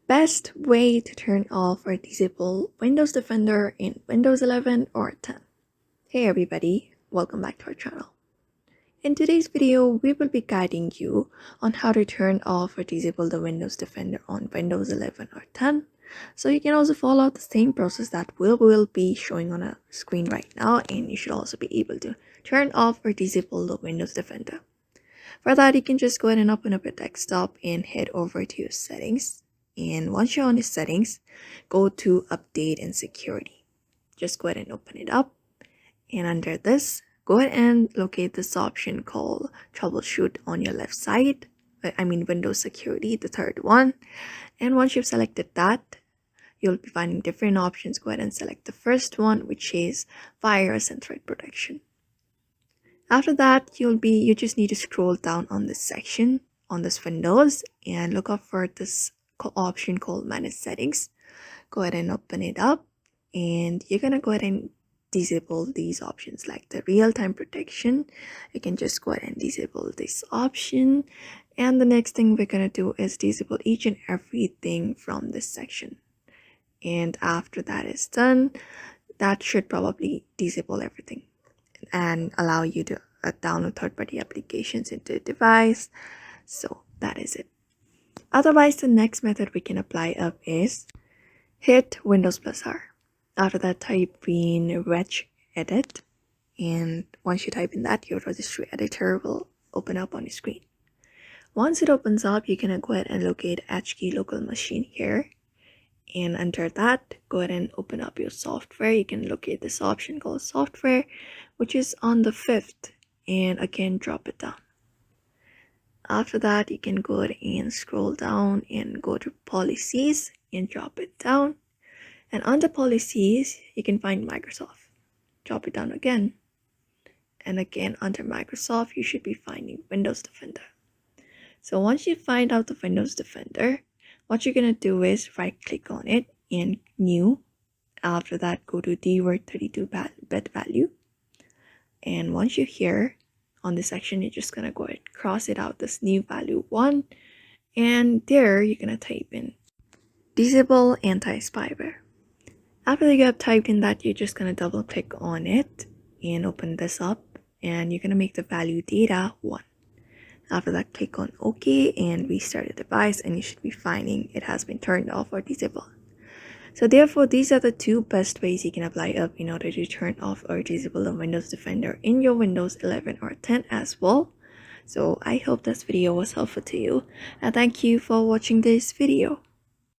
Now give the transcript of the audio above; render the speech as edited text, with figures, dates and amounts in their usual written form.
Best way to turn off or disable Windows Defender in Windows 11 or 10. Hey everybody, welcome back to our channel. In today's video, we will be guiding you on how to turn off or disable the Windows Defender on Windows 11 or 10. So you can also follow the same process that will be showing on a screen right now, and you should also be able to turn off or disable the Windows Defender. For that, you can just go ahead and open up your desktop and head over to your settings. And once you're on the settings, go to update and security. Just go ahead and open it up. And under this, go ahead and locate this option called troubleshoot on your left side. Windows security, the third one. And once you've selected that, you'll be finding different options. Go ahead and select the first one, which is virus and threat protection. After that, you just need to scroll down on this section on this Windows and look up for this option called manage settings. Go ahead and open it up, and you're gonna go ahead and disable these options like the real-time protection. You can just go ahead and disable this option, and the next thing we're gonna do is disable each and everything from this section. And after that is done, that should probably disable everything and allow you to download third-party applications into the device. So that is it. Otherwise, the next method we can apply up is hit Windows plus R. After that, type in regedit, and once you type in that, your registry editor will open up on your screen. Once it opens up, you're gonna go ahead and locate HKey local machine here, and under that, go ahead and open up your software. You can locate this option called software, which is on the 5th, and again drop it down. After that, you can go ahead and scroll down and go to policies and drop it down. And under policies, you can find Microsoft. Drop it down again. And again, under Microsoft, you should be finding Windows Defender. So once you find out the Windows Defender, what you're going to do is right click on it and new. After that, go to DWORD 32-bit value. And once you're here on this section, you're just going to go ahead and cross it out, this new value 1. And there, you're going to type in disable anti-spyware. After you have typed in that, you're just going to double click on it and open this up. And you're going to make the value data 1. After that, click on OK and restart the device, and you should be finding it has been turned off or disabled. So therefore, these are the two best ways you can apply up in order to turn off or disable the Windows Defender in your Windows 11 or 10 as well. So I hope this video was helpful to you, and thank you for watching this video.